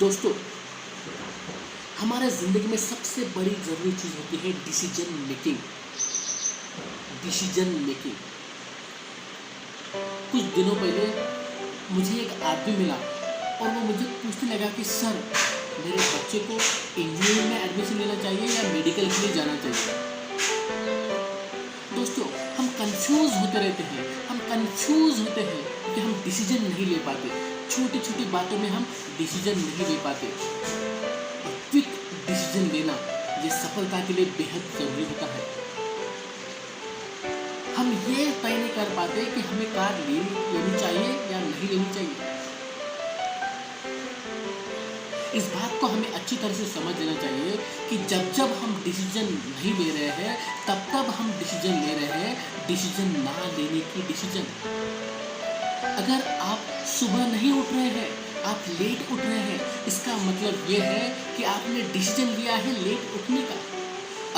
दोस्तों, हमारे ज़िंदगी में सबसे बड़ी ज़रूरी चीज़ होती है डिसीजन मेकिंग। Decision making. कुछ दिनों पहले मुझे एक आदमी मिला और वो मुझे पूछने लगा कि सर, मेरे बच्चे को इंजीनियरिंग में एडमिशन लेना चाहिए या मेडिकल के लिए जाना चाहिए। दोस्तों, हम कंफ्यूज होते रहते हैं। हम कंफ्यूज होते हैं कि हम डिसीजन नहीं ले पाते। छोटी छोटी बातों में हम डिसीजन नहीं ले पाते। और क्विक डिसीजन लेना ये सफलता के लिए बेहद जरूरी होता है। हम ये तय नहीं कर पाते कि हमें कार लेनी चाहिए या नहीं लेनी चाहिए। इस बात को हमें अच्छी तरह से समझ लेना चाहिए कि जब जब हम डिसीजन नहीं ले रहे हैं तब तब हम डिसीजन ले रहे हैं डिसीजन ना लेने की डिसीजन। अगर आप सुबह नहीं उठ रहे हैं, आप लेट उठ रहे हैं, इसका मतलब ये है कि आपने डिसीजन लिया है लेट उठने का।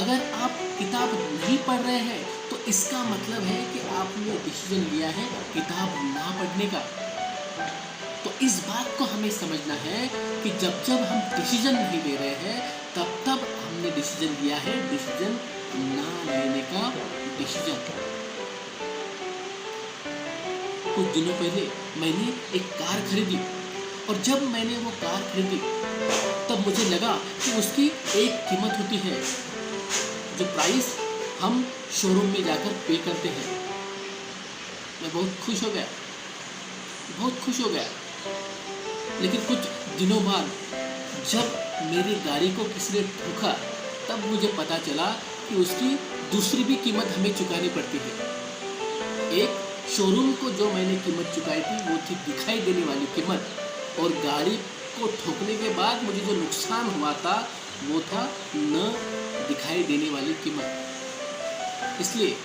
अगर आप किताब नहीं पढ़ रहे हैं तो इसका मतलब है कि आपने डिसीजन लिया है किताब ना पढ़ने का। तो इस बात को हमें समझना है कि जब जब हम डिसीजन नहीं ले रहे हैं तब तब हमने डिसीजन लिया है डिसीजन ना लेने का डिसीजन। कुछ दिनों पहले मैंने एक कार खरीदी और जब मैंने वो कार खरीदी तब मुझे लगा कि उसकी एक कीमत होती है जो प्राइस हम शोरूम में जाकर पे करते हैं। मैं बहुत खुश हो गया। लेकिन कुछ दिनों बाद जब मेरी गाड़ी को किसी ने ठोका तब मुझे पता चला कि उसकी दूसरी भी कीमत हमें चुकानी पड़ती है। एक शोरूम को जो मैंने कीमत चुकाई थी वो थी दिखाई देने वाली कीमत, और गाड़ी को ठोकने के बाद मुझे जो नुकसान हुआ था वो था न दिखाई देने वाली कीमत। इसलिए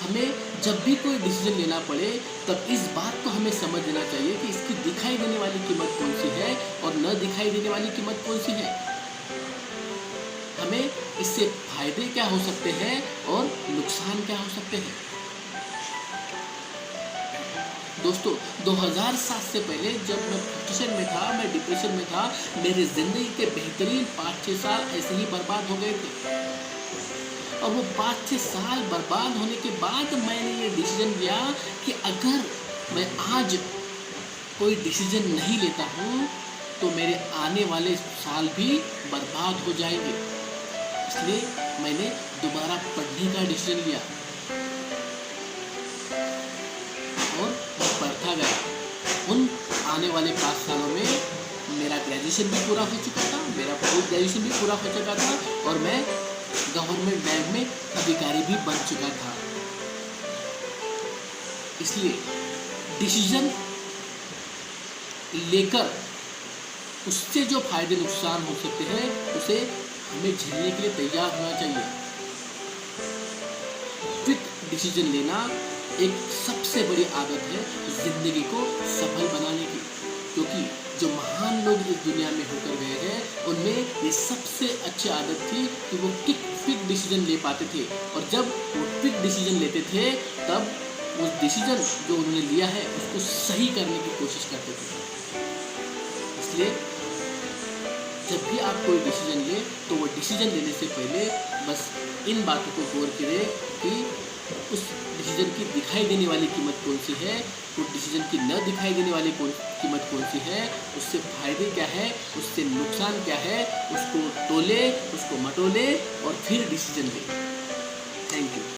हमें जब भी कोई डिसीजन लेना पड़े तब इस बात को हमें समझ लेना चाहिए कि इसकी दिखाई देने वाली कीमत कौन सी है और न दिखाई देने वाली कीमत कौन सी है। हमें इससे फायदे क्या हो सकते हैं और नुकसान क्या हो सकते हैं। दोस्तों, 2007 से पहले जब मैं फ्रस्ट्रेशन में था, मैं डिप्रेशन में था, मेरे ज़िंदगी के बेहतरीन 5-6 साल ऐसे ही बर्बाद हो गए थे। और वो 5-6 साल बर्बाद होने के बाद मैंने ये डिसीजन लिया कि अगर मैं आज कोई डिसीजन नहीं लेता हूँ तो मेरे आने वाले साल भी बर्बाद हो जाएंगे। इसलिए मैंने दोबारा पढ़ने का डिसीजन लिया और मैं पढ़ता गया। उन आने वाले 5 सालों में मेरा ग्रेजुएशन भी पूरा हो चुका था, मेरा पोस्ट ग्रेजुएशन भी पूरा हो चुका था और मैं गवर्नमेंट बैंक में अधिकारी भी बन चुका था। इसलिए डिसीजन लेकर उससे जो फायदे नुकसान हो सकते हैं उसे हमें झेलने के लिए तैयार होना चाहिए। क्विक डिसीजन लेना एक सबसे बड़ी आदत है जिंदगी को सफल बनाने की, क्योंकि जो महान लोग इस दुनिया में होकर गए हैं उनमें ये सबसे अच्छी आदत थी कि वो क्विक डिसीजन ले पाते थे। और जब वो क्विक डिसीजन लेते थे तब उस डिसीजन जो उन्होंने लिया है उसको सही करने की कोशिश करते थे। इसलिए जब भी आप कोई डिसीजन ले तो वो डिसीजन लेने से पहले बस इन बातों को गौर करें कि उस डिसीजन की दिखाई देने वाली कीमत कौन सी है, उस डिसीजन की न दिखाई देने वाली कीमत कौन सी है, उससे फायदे क्या है, उससे नुकसान क्या है, उसको तोले, उसको मटोले और फिर डिसीजन ले। Thank you.